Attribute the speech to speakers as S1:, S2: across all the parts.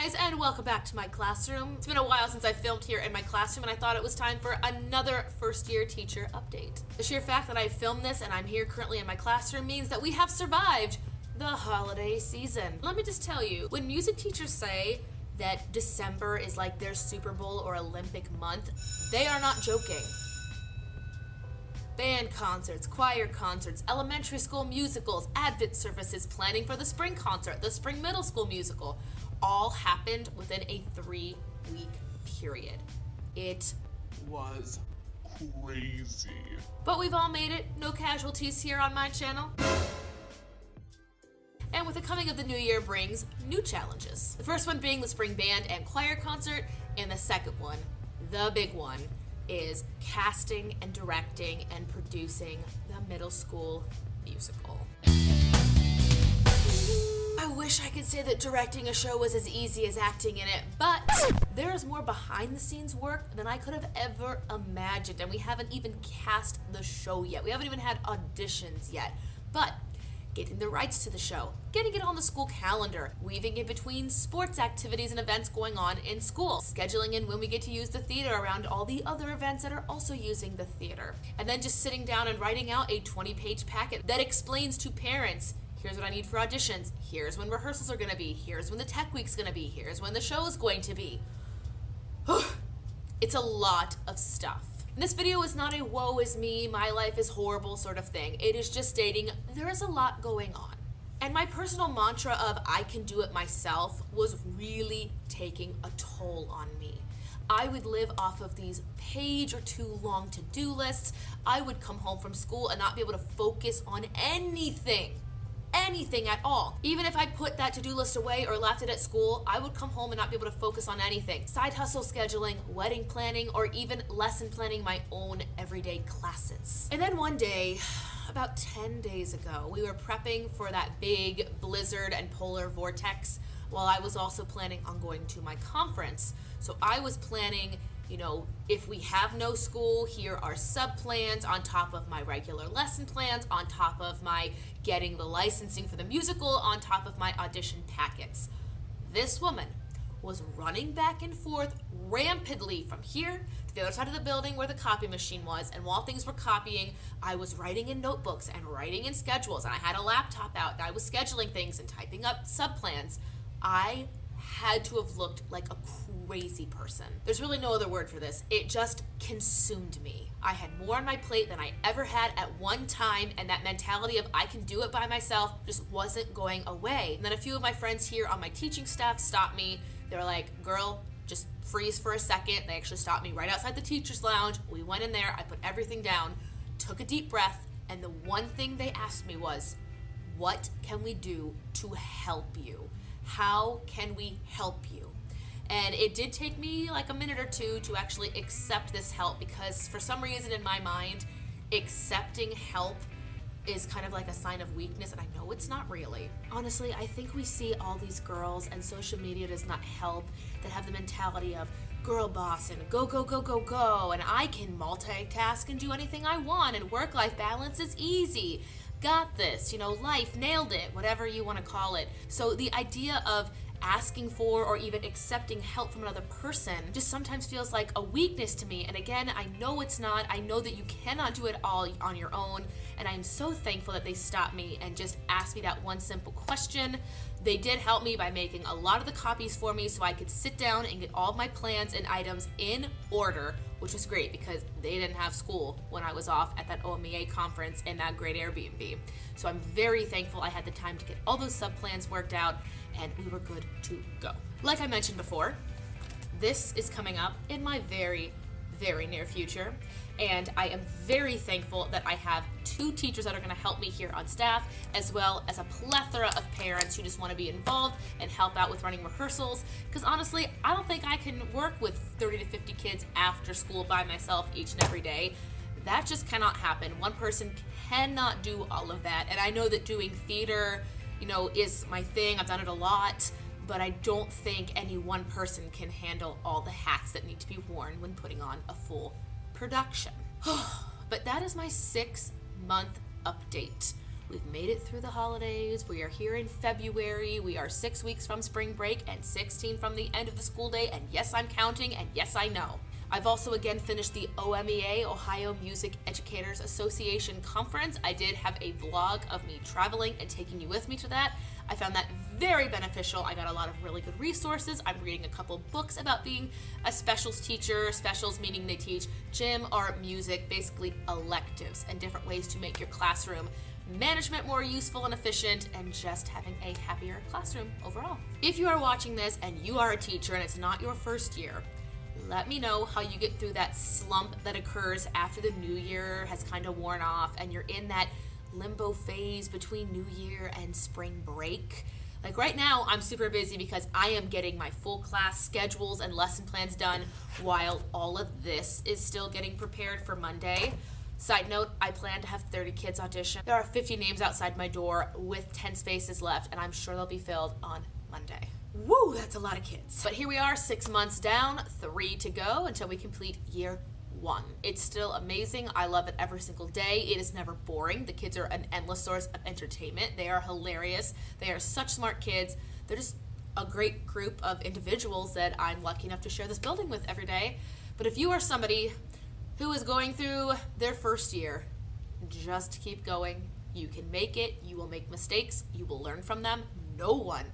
S1: guys, and welcome back to my classroom. It's been a while since I filmed here in my classroom, and I thought it was time for another first year teacher update. The sheer fact that I filmed this and I'm here currently in my classroom means that we have survived the holiday season. Let me just tell you, when music teachers say that December is like their Super Bowl or Olympic month, they are not joking. Band concerts, choir concerts, elementary school musicals, advent services, planning for the spring concert, the spring middle school musical, all happened within a 3-week period. It
S2: was crazy.
S1: But we've all made it, no casualties here on my channel. And with the coming of the new year brings new challenges. The first one being the spring band and choir concert, and the second one, the big one, is casting and directing and producing the middle school musical. I wish I could say that directing a show was as easy as acting in it, but there is more behind the scenes work than I could have ever imagined, and we haven't even cast the show yet. We haven't even had auditions yet. But getting the rights to the show, getting it on the school calendar, weaving in between sports activities and events going on in school, scheduling in when we get to use the theater around all the other events that are also using the theater, and then just sitting down and writing out a 20-page packet that explains to parents, here's what I need for auditions, here's when rehearsals are gonna be, here's when the tech week's gonna be, here's when the show is going to be. It's a lot of stuff. This video is not a woe is me, my life is horrible sort of thing. It is just stating there is a lot going on. And my personal mantra of I can do it myself was really taking a toll on me. I would live off of these page or two long to-do lists. I would come home from school and not be able to focus on anything at all. Even if I put that to-do list away or left it at school, I would come home and not be able to focus on anything. Side hustle scheduling, wedding planning, or even lesson planning my own everyday classes. And then one day, about 10 days ago, we were prepping for that big blizzard and polar vortex while I was also planning on going to my conference. So I was planning, you know, if we have no school, here are sub-plans on top of my regular lesson plans, on top of my getting the licensing for the musical, on top of my audition packets. This woman was running back and forth rampantly from here to the other side of the building where the copy machine was, and while things were copying, I was writing in notebooks and writing in schedules, and I had a laptop out, and I was scheduling things and typing up sub-plans. I had to have looked like a crazy person. There's really no other word for this. It just consumed me. I had more on my plate than I ever had at one time, and that mentality of I can do it by myself just wasn't going away. And then a few of my friends here on my teaching staff stopped me. They were like, girl, just freeze for a second. They actually stopped me right outside the teacher's lounge. We went in there, I put everything down, took a deep breath, and the one thing they asked me was, what can we do to help you? How can we help you? And it did take me like a minute or two to actually accept this help, because for some reason in my mind, accepting help is kind of like a sign of weakness, and I know it's not really. Honestly, I think we see all these girls, and social media does not help, that have the mentality of girl boss and go, go, go, go, go, and I can multitask and do anything I want, and work-life balance is easy. Got this, you know, life, nailed it, whatever you want to call it. So the idea of asking for or even accepting help from another person just sometimes feels like a weakness to me. And again, I know it's not. I know that you cannot do it all on your own. And I'm so thankful that they stopped me and just asked me that one simple question. They did help me by making a lot of the copies for me so I could sit down and get all of my plans and items in order, which was great because they didn't have school when I was off at that OMEA conference in that great Airbnb. So I'm very thankful I had the time to get all those sub-plans worked out, and we were good to go. Like I mentioned before, this is coming up in my very, very near future, and I am very thankful that I have 2 teachers that are going to help me here on staff, as well as a plethora of parents who just want to be involved and help out with running rehearsals, because honestly, I don't think I can work with 30 to 50 kids after school by myself each and every day. That just cannot happen. One person cannot do all of that, and I know that doing theater, you know, is my thing. I've done it a lot, but I don't think any one person can handle all the hats that need to be worn when putting on a full production. But that is my 6-month update. We've made it through the holidays. We are here in February. We are 6 weeks from spring break and 16 from the end of the school day. And yes, I'm counting, and yes, I know. I've also again finished the OMEA, Ohio Music Educators Association Conference. I did have a vlog of me traveling and taking you with me to that. I found that very beneficial. I got a lot of really good resources. I'm reading a couple books about being a specials teacher. Specials meaning they teach gym, art, music, basically electives, and different ways to make your classroom management more useful and efficient, and just having a happier classroom overall. If you are watching this and you are a teacher and it's not your first year, let me know how you get through that slump that occurs after the new year has kind of worn off and you're in that limbo phase between New Year and spring break. Like right now, I'm super busy because I am getting my full class schedules and lesson plans done while all of this is still getting prepared for Monday. Side note, I plan to have 30 kids audition. There are 50 names outside my door with 10 spaces left, and I'm sure they'll be filled on Monday. Woo, that's a lot of kids. But here we are, 6 months down, 3 to go until we complete year 1. It's still amazing. I love it every single day. It is never boring. The kids are an endless source of entertainment. They are hilarious. They are such smart kids. They're just a great group of individuals that I'm lucky enough to share this building with every day. But if you are somebody who is going through their first year, just keep going. You can make it. You will make mistakes. You will learn from them. No one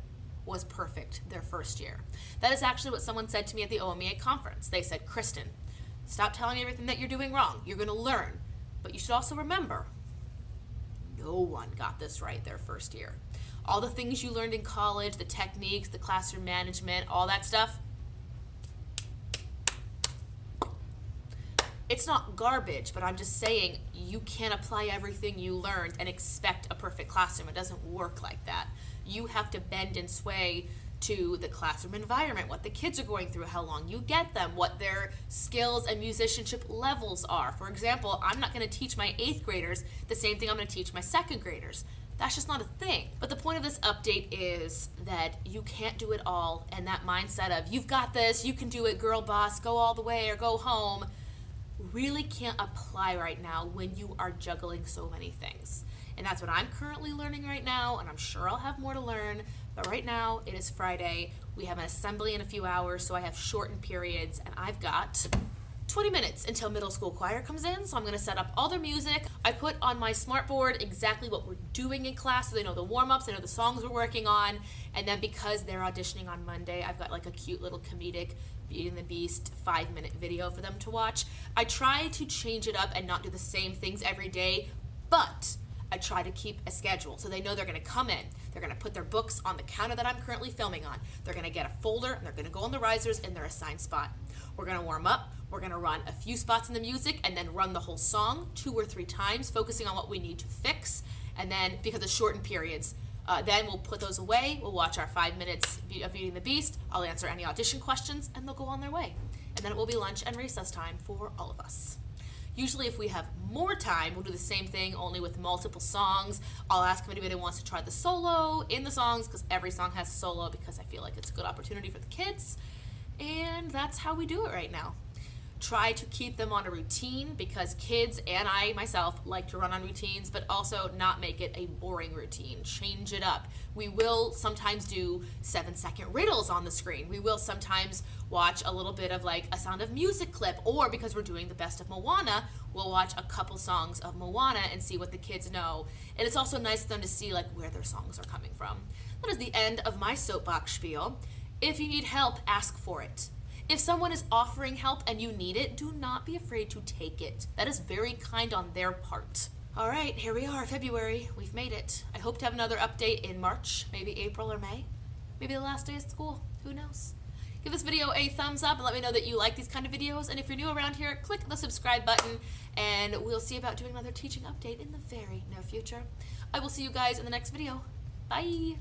S1: was perfect their first year. That is actually what someone said to me at the OMEA conference. They said, Kristen, stop telling me everything that you're doing wrong. You're going to learn. But you should also remember, no one got this right their first year. All the things you learned in college, the techniques, the classroom management, all that stuff, it's not garbage, but I'm just saying you can't apply everything you learned and expect a perfect classroom. It doesn't work like that. You have to bend and sway to the classroom environment, what the kids are going through, how long you get them, what their skills and musicianship levels are. For example, I'm not going to teach my 8th graders the same thing I'm going to teach my 2nd graders. That's just not a thing. But the point of this update is that you can't do it all, and that mindset of you've got this, you can do it, girl boss, go all the way or go home, really can't apply right now when you are juggling so many things. And that's what I'm currently learning right now, and I'm sure I'll have more to learn. But right now, it is Friday. We have an assembly in a few hours, so I have shortened periods, and I've got 20 minutes until middle school choir comes in, so I'm going to set up all their music. I put on my smart board exactly what we're doing in class, so they know the warm-ups, they know the songs we're working on, and then because they're auditioning on Monday, I've got like a cute little comedic Beauty and the Beast 5-minute video for them to watch. I try to change it up and not do the same things every day, but I try to keep a schedule so they know they're going to come in. They're going to put their books on the counter that I'm currently filming on. They're going to get a folder, and they're going to go on the risers in their assigned spot. We're going to warm up. We're going to run a few spots in the music and then run the whole song 2 or 3 times, focusing on what we need to fix. And then, because of shortened periods, then we'll put those away. We'll watch our 5 minutes of Beauty and the Beast. I'll answer any audition questions, and they'll go on their way. And then it will be lunch and recess time for all of us. Usually if we have more time, we'll do the same thing, only with multiple songs. I'll ask if anybody wants to try the solo in the songs, because every song has a solo, because I feel like it's a good opportunity for the kids. And that's how we do it right now. Try to keep them on a routine, because kids and I myself like to run on routines, but also not make it a boring routine. Change it up. We will sometimes do 7-second riddles on the screen. We will sometimes watch a little bit of like a Sound of Music clip, or because we're doing the best of Moana, we'll watch a couple songs of Moana and see what the kids know. And it's also nice for them to see like where their songs are coming from. That is the end of my soapbox spiel. If you need help, ask for it. If someone is offering help and you need it, do not be afraid to take it. That is very kind on their part. All right, here we are, February. We've made it. I hope to have another update in March, maybe April or May. Maybe the last day of school. Who knows? Give this video a thumbs up and let me know that you like these kind of videos. And if you're new around here, click the subscribe button, and we'll see about doing another teaching update in the very near future. I will see you guys in the next video. Bye.